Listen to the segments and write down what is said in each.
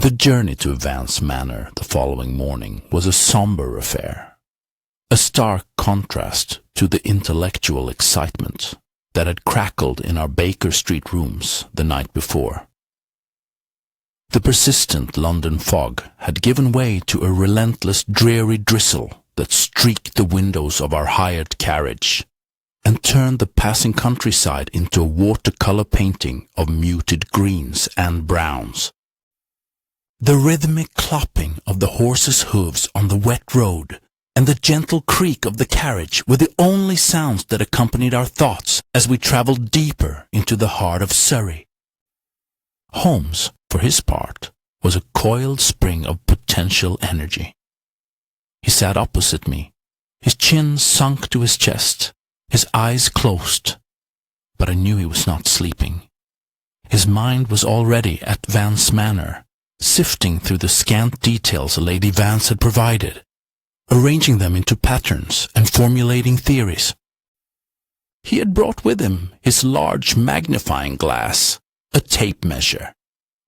The journey to Vance Manor the following morning was a somber affair, a stark contrast to the intellectual excitement that had crackled in our Baker Street rooms the night before. The persistent London fog had given way to a relentless dreary drizzle that streaked the windows of our hired carriage and turned the passing countryside into a watercolor painting of muted greens and browns. The rhythmic clopping of the horses' hooves on the wet road and the gentle creak of the carriage were the only sounds that accompanied our thoughts as we travelled deeper into the heart of Surrey. Holmes, for his part, was a coiled spring of potential energy. He sat opposite me, his chin sunk to his chest, his eyes closed, but I knew he was not sleeping. His mind was already at Vance Manor, sifting through the scant details Lady Vance had provided, arranging them into patterns and formulating theories. He had brought with him his large magnifying glass, a tape measure,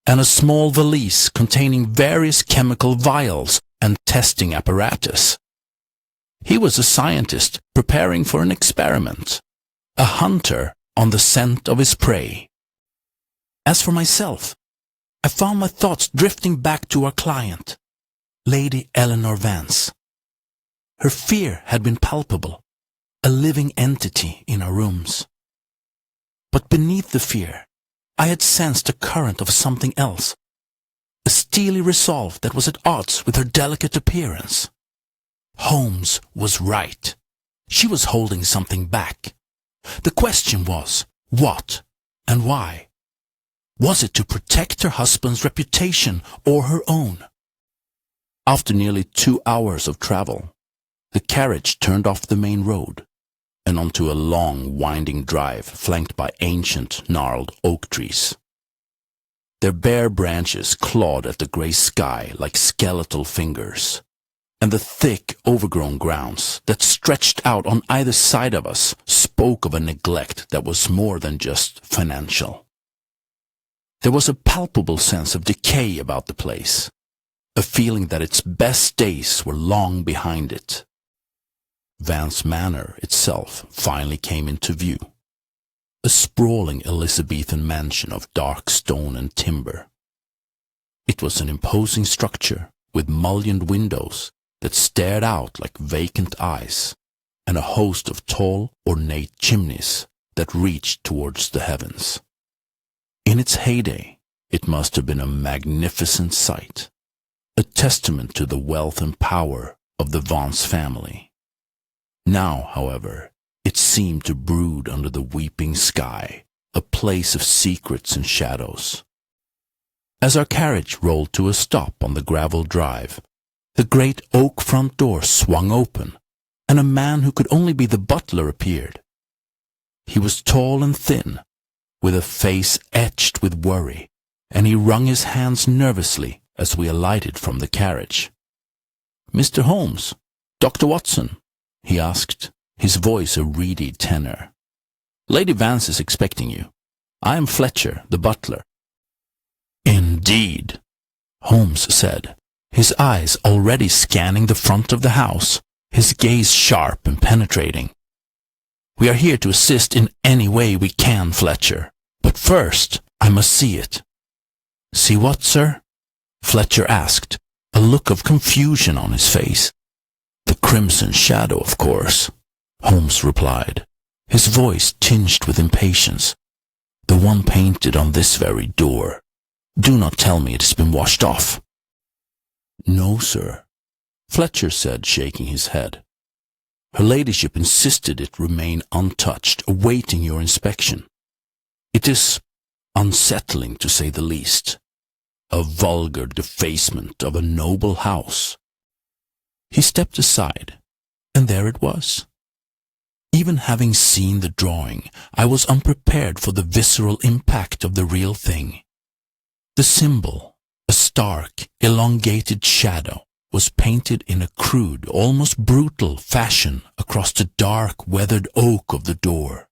and a small valise containing various chemical vials and testing apparatus. He was a scientist preparing for an experiment, a hunter on the scent of his prey. As for myself, I found my thoughts drifting back to our client, Lady Eleanor Vance. Her fear had been palpable, a living entity in our rooms. But beneath the fear, I had sensed a current of something else, a steely resolve that was at odds with her delicate appearance. Holmes was right. She was holding something back. The question was, what and why? Was it to protect her husband's reputation or her own? After nearly 2 hours of travel, the carriage turned off the main road and onto a long, winding drive flanked by ancient, gnarled oak trees. Their bare branches clawed at the grey sky like skeletal fingers, and the thick, overgrown grounds that stretched out on either side of us spoke of a neglect that was more than just financial. There was a palpable sense of decay about the place, a feeling that its best days were long behind it. Vance Manor itself finally came into view, a sprawling Elizabethan mansion of dark stone and timber. It was an imposing structure with mullioned windows that stared out like vacant eyes, and a host of tall, ornate chimneys that reached towards the heavens. In its heyday, it must have been a magnificent sight, a testament to the wealth and power of the Vance family. Now, however, it seemed to brood under the weeping sky, a place of secrets and shadows. As our carriage rolled to a stop on the gravel drive, the great oak front door swung open, and a man who could only be the butler appeared. He was tall and thin, with a face etched with worry, and he wrung his hands nervously as we alighted from the carriage. "Mr. Holmes, Dr. Watson?" he asked, his voice a reedy tenor. "Lady Vance is expecting you. I am Fletcher, the butler." "Indeed," Holmes said, his eyes already scanning the front of the house, his gaze sharp and penetrating. "We are here to assist in any way we can, Fletcher, but first I must see it." "See what, sir?" Fletcher asked, a look of confusion on his face. "The crimson shadow, of course," Holmes replied, his voice tinged with impatience. "The one painted on this very door. Do not tell me it has been washed off." "No, sir," Fletcher said, shaking his head. "Her ladyship insisted it remain untouched, awaiting your inspection. It is unsettling, to say the least. A vulgar defacement of a noble house." He stepped aside, and there it was. Even having seen the drawing, I was unprepared for the visceral impact of the real thing. The symbol, a stark, elongated shadow, was painted in a crude, almost brutal fashion across the dark, weathered oak of the door.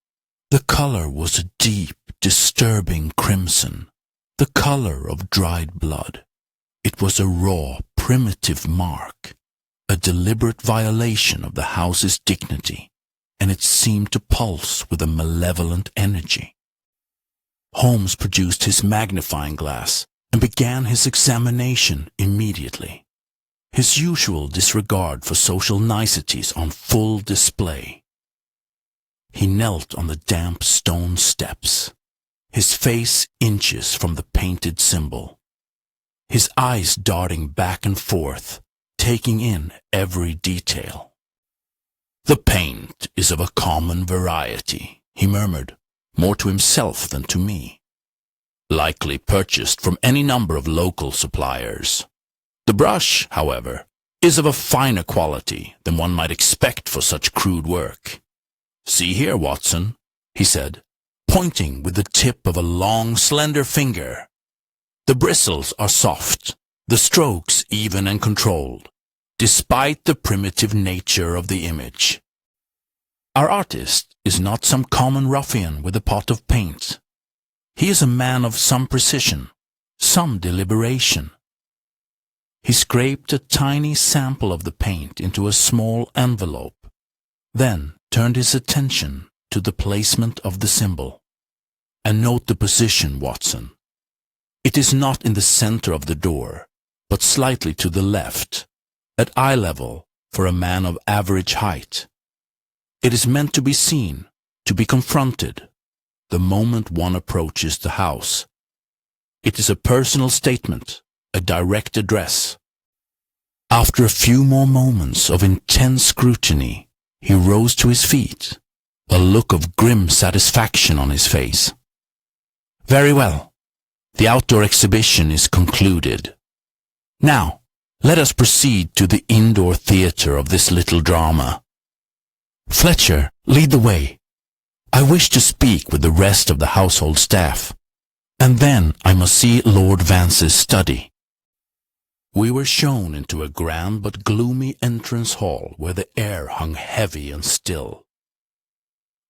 The color was a deep, disturbing crimson, the color of dried blood. It was a raw, primitive mark, a deliberate violation of the house's dignity, and it seemed to pulse with a malevolent energy. Holmes produced his magnifying glass and began his examination immediately, his usual disregard for social niceties on full display. He knelt on the damp stone steps, his face inches from the painted symbol, his eyes darting back and forth, taking in every detail. "The paint is of a common variety," he murmured, more to himself than to me. "Likely purchased from any number of local suppliers. The brush, however, is of a finer quality than one might expect for such crude work. See here, Watson," he said, pointing with the tip of a long, slender finger. "The bristles are soft, the strokes even and controlled, despite the primitive nature of the image. Our artist is not some common ruffian with a pot of paint. He is a man of some precision, some deliberation." He scraped a tiny sample of the paint into a small envelope, then turned his attention to the placement of the symbol. "And note the position, Watson. It is not in the center of the door, but slightly to the left, at eye level for a man of average height. It is meant to be seen, to be confronted, the moment one approaches the house. It is a personal statement, a direct address." After a few more moments of intense scrutiny, he rose to his feet, a look of grim satisfaction on his face. "Very well. The outdoor exhibition is concluded. Now, let us proceed to the indoor theater of this little drama. Fletcher, lead the way. I wish to speak with the rest of the household staff, and then I must see Lord Vance's study." We were shown into a grand but gloomy entrance hall where the air hung heavy and still.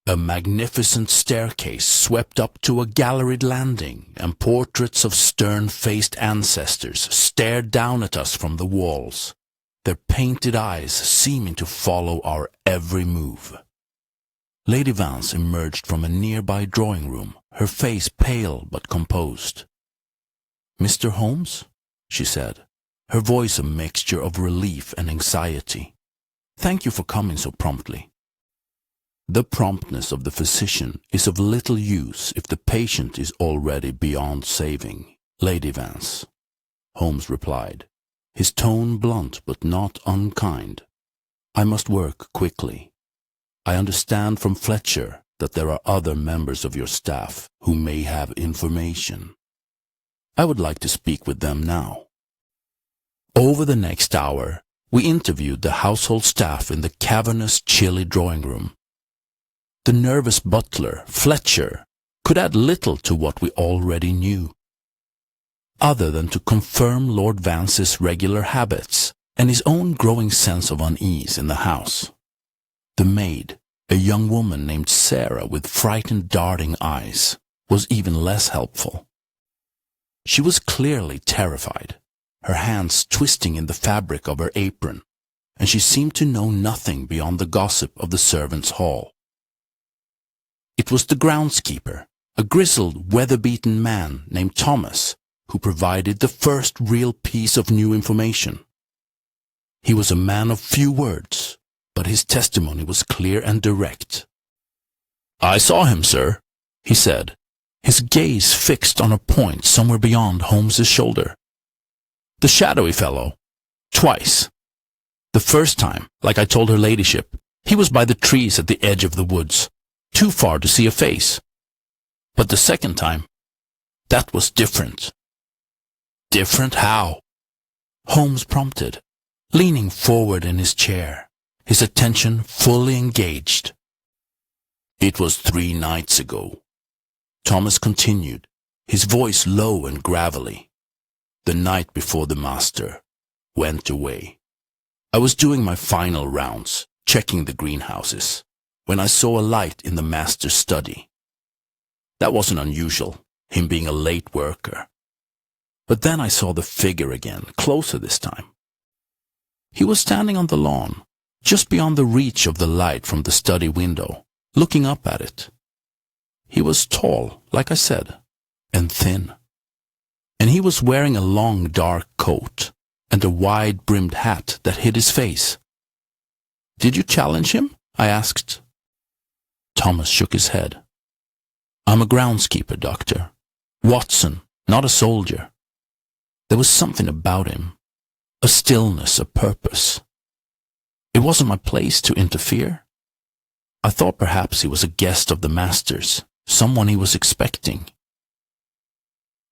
A magnificent staircase swept up to a galleried landing, and portraits of stern-faced ancestors stared down at us from the walls, their painted eyes seeming to follow our every move. Lady Vance emerged from a nearby drawing-room, her face pale but composed. "Mr. Holmes?" she said, her voice a mixture of relief and anxiety. "Thank you for coming so promptly." "The promptness of the physician is of little use if the patient is already beyond saving, Lady Vance," Holmes replied, his tone blunt but not unkind. "I must work quickly. I understand from Fletcher that there are other members of your staff who may have information. I would like to speak with them now." Over the next hour, we interviewed the household staff in the cavernous, chilly drawing-room. The nervous butler, Fletcher, could add little to what we already knew, other than to confirm Lord Vance's regular habits and his own growing sense of unease in the house. The maid, a young woman named Sarah with frightened, darting eyes, was even less helpful. She was clearly terrified, her hands twisting in the fabric of her apron, and she seemed to know nothing beyond the gossip of the servants' hall. It was the groundskeeper, a grizzled, weather-beaten man named Thomas, who provided the first real piece of new information. He was a man of few words, but his testimony was clear and direct. "I saw him, sir," he said, his gaze fixed on a point somewhere beyond Holmes's shoulder. "The shadowy fellow. Twice. The first time, like I told her ladyship, he was by the trees at the edge of the woods, too far to see a face. But the second time, that was different." "Different how?" Holmes prompted, leaning forward in his chair, his attention fully engaged. "It was 3 nights ago," Thomas continued, his voice low and gravelly. "The night before the master went away. I was doing my final rounds, checking the greenhouses, when I saw a light in the master's study. That wasn't unusual, him being a late worker. But then I saw the figure again, closer this time. He was standing on the lawn, just beyond the reach of the light from the study window, looking up at it. He was tall, like I said, and thin. And he was wearing a long dark coat and a wide-brimmed hat that hid his face. "Did you challenge him?" I asked. Thomas shook his head. "I'm a groundskeeper, Doctor. Watson, not a soldier." There was something about him, a stillness, a purpose. It wasn't my place to interfere. I thought perhaps he was a guest of the master's, someone he was expecting.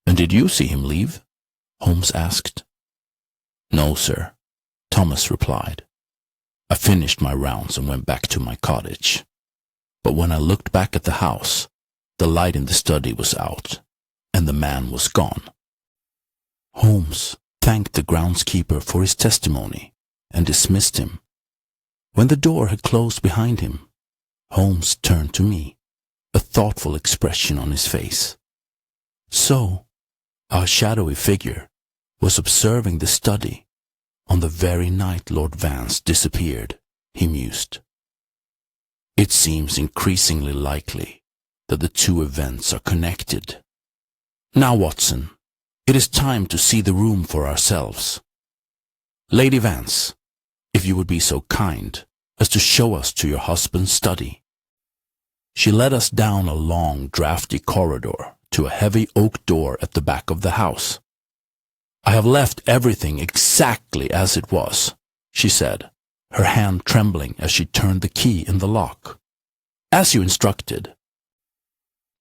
"And did you see him leave?" Holmes asked. "No, sir," Thomas replied. "I finished my rounds and went back to my cottage. But when I looked back at the house, the light in the study was out, and the man was gone." Holmes thanked the groundskeeper for his testimony and dismissed him. When the door had closed behind him, Holmes turned to me, a thoughtful expression on his face. So, our shadowy figure was observing the study on the very night Lord Vance disappeared, he mused. It seems increasingly likely that the two events are connected. Now, Watson, it is time to see the room for ourselves. Lady Vance, if you would be so kind as to show us to your husband's study. She led us down a long, drafty corridor to a heavy oak door at the back of the house. "I have left everything exactly as it was," she said, her hand trembling as she turned the key in the lock. "As you instructed."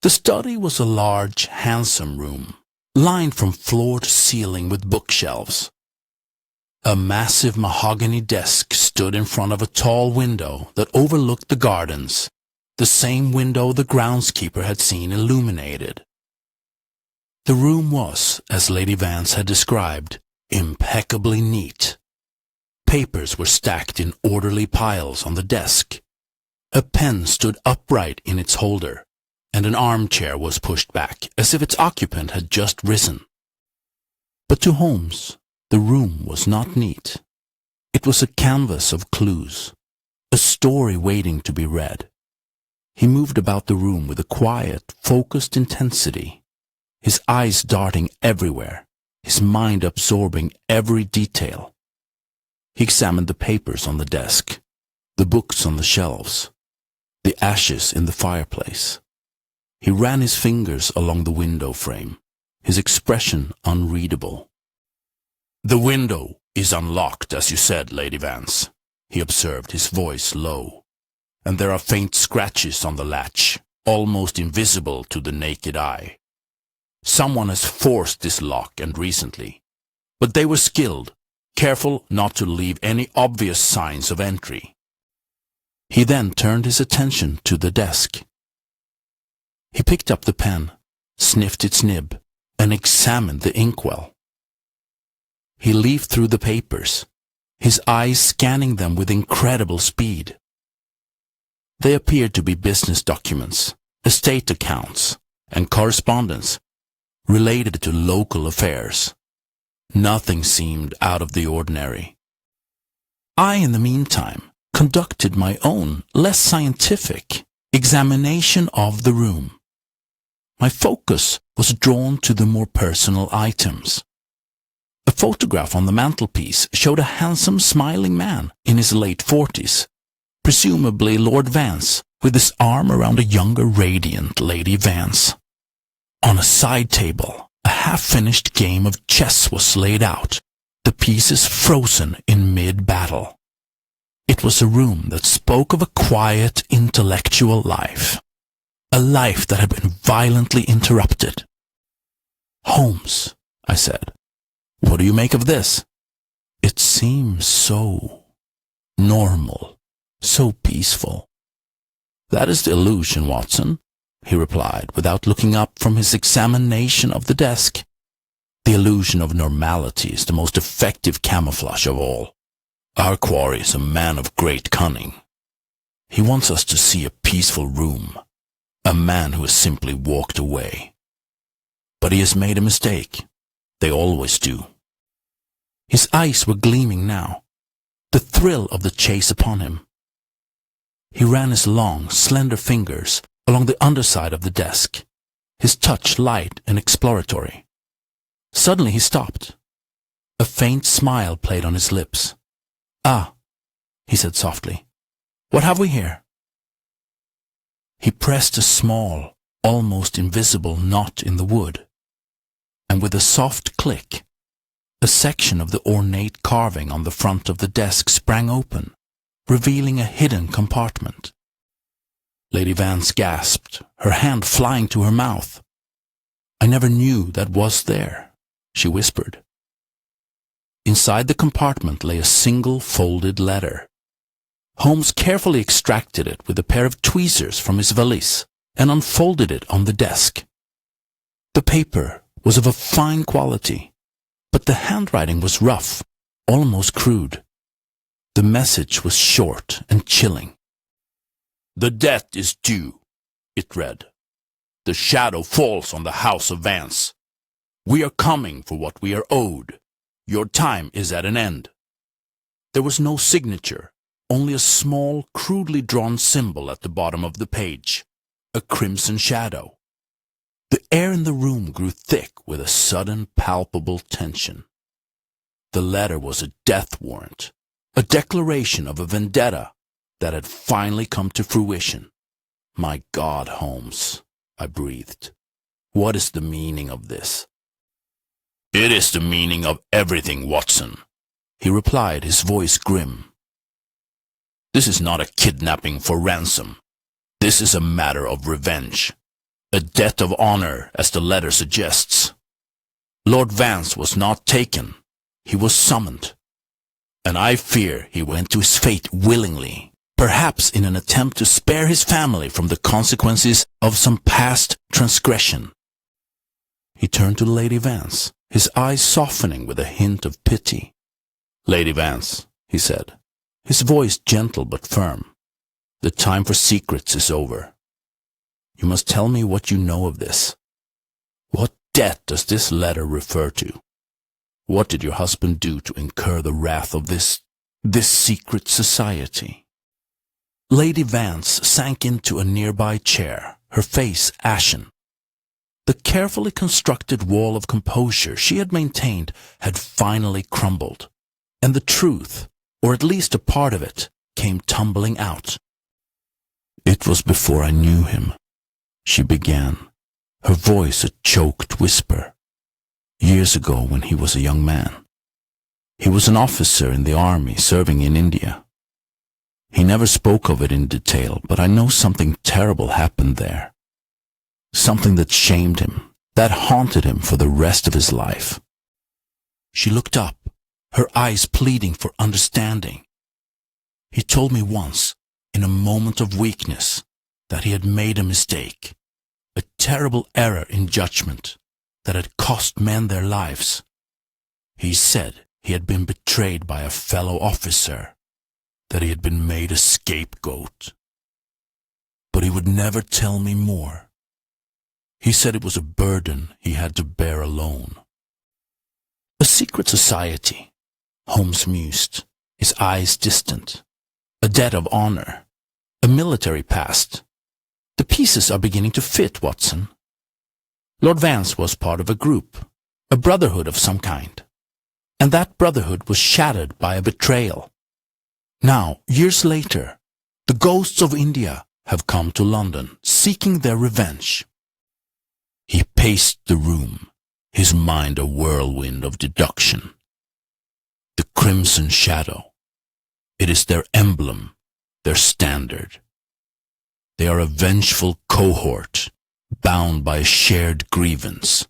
The study was a large, handsome room, lined from floor to ceiling with bookshelves. A massive mahogany desk stood in front of a tall window that overlooked the gardens, the same window the groundskeeper had seen illuminated. The room was, as Lady Vance had described, impeccably neat. Papers were stacked in orderly piles on the desk. A pen stood upright in its holder, and an armchair was pushed back as if its occupant had just risen. But to Holmes, the room was not neat. It was a canvas of clues, a story waiting to be read. He moved about the room with a quiet, focused intensity, his eyes darting everywhere, his mind absorbing every detail. He examined the papers on the desk, the books on the shelves, the ashes in the fireplace. He ran his fingers along the window frame, his expression unreadable. "The window is unlocked, as you said, Lady Vance," he observed, his voice low, "and there are faint scratches on the latch, almost invisible to the naked eye. Someone has forced this lock, and recently, but they were skilled, careful not to leave any obvious signs of entry." He then turned his attention to the desk. He picked up the pen, sniffed its nib, and examined the inkwell. He leafed through the papers, his eyes scanning them with incredible speed. They appeared to be business documents, estate accounts, and correspondence related to local affairs. Nothing seemed out of the ordinary. I, in the meantime, conducted my own, less scientific, examination of the room. My focus was drawn to the more personal items. A photograph on the mantelpiece showed a handsome, smiling man in his late 40s, presumably Lord Vance, with his arm around a younger, radiant Lady Vance. On a side table, a half-finished game of chess was laid out, the pieces frozen in mid-battle. It was a room that spoke of a quiet, intellectual life, a life that had been violently interrupted. "Holmes," I said, "what do you make of this?" "It seems so normal, so peaceful." "That is the illusion, Watson," he replied, without looking up from his examination of the desk. "The illusion of normality is the most effective camouflage of all. Our quarry is a man of great cunning. He wants us to see a peaceful room, a man who has simply walked away. But he has made a mistake. They always do. His eyes were gleaming now, the thrill of the chase upon him. He ran his long, slender fingers along the underside of the desk, his touch light and exploratory. Suddenly he stopped. A faint smile played on his lips. "Ah," he said softly. "What have we here?" He pressed a small, almost invisible knot in the wood, and with a soft click, a section of the ornate carving on the front of the desk sprang open, revealing a hidden compartment. Lady Vance gasped, her hand flying to her mouth. "I never knew that was there," she whispered. Inside the compartment lay a single folded letter. Holmes carefully extracted it with a pair of tweezers from his valise and unfolded it on the desk. The paper was of a fine quality, but the handwriting was rough, almost crude. The message was short and chilling. "The debt is due," it read. "The shadow falls on the house of Vance. We are coming for what we are owed. Your time is at an end." There was no signature, only a small, crudely drawn symbol at the bottom of the page, a crimson shadow. The air in the room grew thick with a sudden, palpable tension. The letter was a death warrant, a declaration of a vendetta that had finally come to fruition. "My God, Holmes," I breathed. "What is the meaning of this?" "It is the meaning of everything, Watson," he replied, his voice grim. "This is not a kidnapping for ransom. This is a matter of revenge. A debt of honor, as the letter suggests. Lord Vance was not taken. He was summoned. And I fear he went to his fate willingly, perhaps in an attempt to spare his family from the consequences of some past transgression." He turned to Lady Vance, his eyes softening with a hint of pity. "Lady Vance," he said, his voice gentle but firm, "the time for secrets is over. You must tell me what you know of this. What debt does this letter refer to? What did your husband do to incur the wrath of this secret society?" Lady Vance sank into a nearby chair, her face ashen. The carefully constructed wall of composure she had maintained had finally crumbled, and the truth, or at least a part of it, came tumbling out. "It was before I knew him," she began, her voice a choked whisper. "Years ago, when he was a young man. He was an officer in the army serving in India. He never spoke of it in detail, but I know something terrible happened there. Something that shamed him, that haunted him for the rest of his life." She looked up, her eyes pleading for understanding. "He told me once, in a moment of weakness, that he had made a mistake, a terrible error in judgment that had cost men their lives. He said he had been betrayed by a fellow officer, that he had been made a scapegoat. But he would never tell me more. He said it was a burden he had to bear alone." "A secret society," Holmes mused, his eyes distant. "A debt of honor, a military past. The pieces are beginning to fit, Watson. Lord Vance was part of a group, a brotherhood of some kind. And that brotherhood was shattered by a betrayal. Now, years later, the ghosts of India have come to London, seeking their revenge." He paced the room, his mind a whirlwind of deduction. "The crimson shadow. It is their emblem, their standard. They are a vengeful cohort, bound by a shared grievance.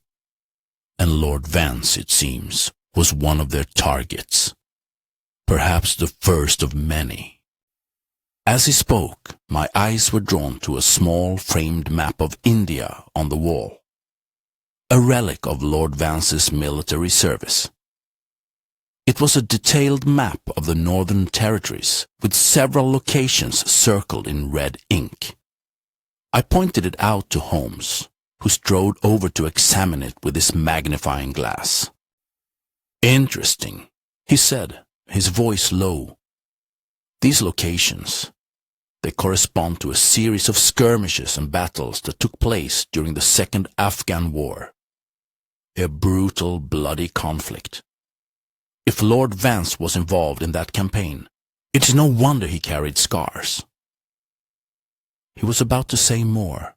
And Lord Vance, it seems, was one of their targets. Perhaps the first of many." As he spoke, my eyes were drawn to a small framed map of India on the wall, a relic of Lord Vance's military service. It was a detailed map of the Northern Territories, with several locations circled in red ink. I pointed it out to Holmes, who strode over to examine it with his magnifying glass. Interesting, he said, his voice low. These locations, they correspond to a series of skirmishes and battles that took place during the Second Afghan War. A brutal, bloody conflict. If Lord Vance was involved in that campaign, it is no wonder he carried scars. He was about to say more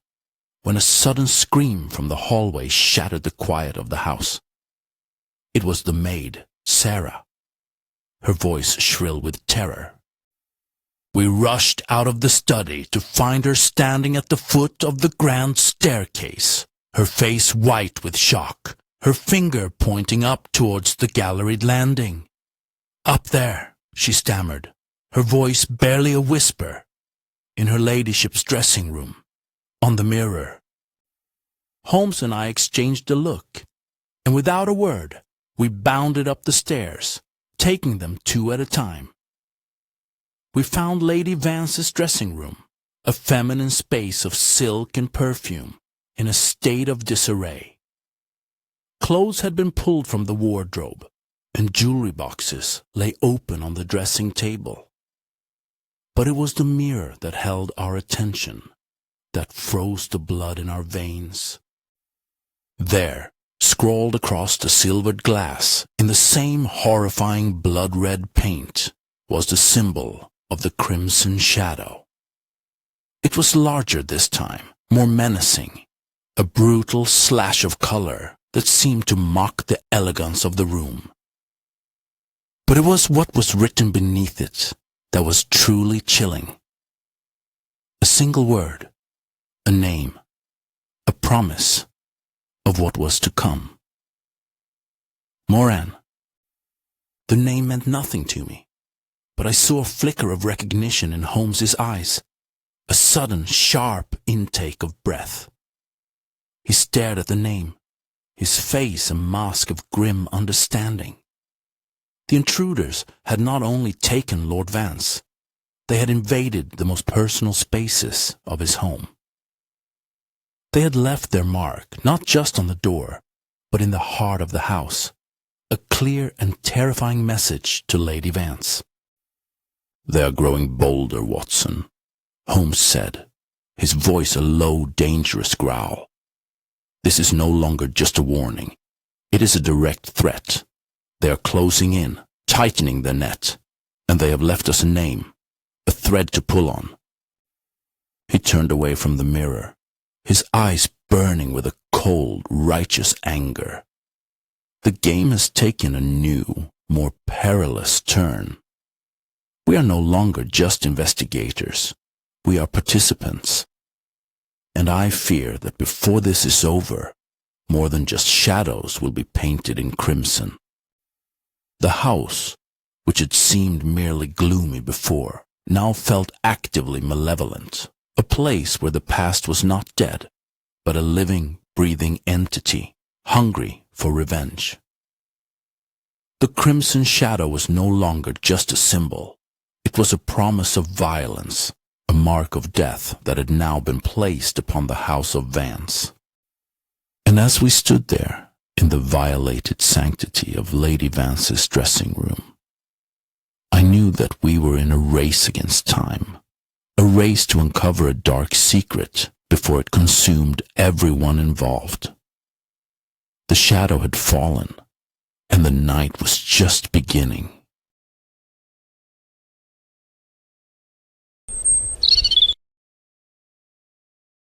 when a sudden scream from the hallway shattered the quiet of the house. It was the maid, Sarah, her voice shrill with terror. We rushed out of the study to find her standing at the foot of the grand staircase, her face white with shock, her finger pointing up towards the galleried landing. Up there, she stammered, her voice barely a whisper, in her ladyship's dressing room, on the mirror. Holmes and I exchanged a look, and without a word, we bounded up the stairs, taking them two at a time. We found Lady Vance's dressing room, a feminine space of silk and perfume, in a state of disarray. Clothes had been pulled from the wardrobe, and jewelry boxes lay open on the dressing table. But it was the mirror that held our attention, that froze the blood in our veins. There, scrawled across the silvered glass, in the same horrifying blood-red paint, was the symbol of the crimson shadow. It was larger this time, more menacing, a brutal slash of color that seemed to mock the elegance of the room. But it was what was written beneath it that was truly chilling. A single word, a name, a promise of what was to come. Moran. The name meant nothing to me, but I saw a flicker of recognition in Holmes's eyes, a sudden, sharp intake of breath. He stared at the name, his face a mask of grim understanding. The intruders had not only taken Lord Vance, they had invaded the most personal spaces of his home. They had left their mark not just on the door, but in the heart of the house, a clear and terrifying message to Lady Vance. They are growing bolder, Watson, Holmes said, his voice a low, dangerous growl. This is no longer just a warning. It is a direct threat. They are closing in, tightening their net, and they have left us a name, a thread to pull on. He turned away from the mirror, his eyes burning with a cold, righteous anger. The game has taken a new, more perilous turn. We are no longer just investigators. We are participants. And I fear that before this is over, more than just shadows will be painted in crimson. The house, which had seemed merely gloomy before, now felt actively malevolent, a place where the past was not dead, but a living, breathing entity, hungry for revenge. The crimson shadow was no longer just a symbol. It was a promise of violence, a mark of death that had now been placed upon the house of Vance. And as we stood there, in the violated sanctity of Lady Vance's dressing room, I knew that we were in a race against time, a race to uncover a dark secret before it consumed everyone involved. The shadow had fallen, and the night was just beginning.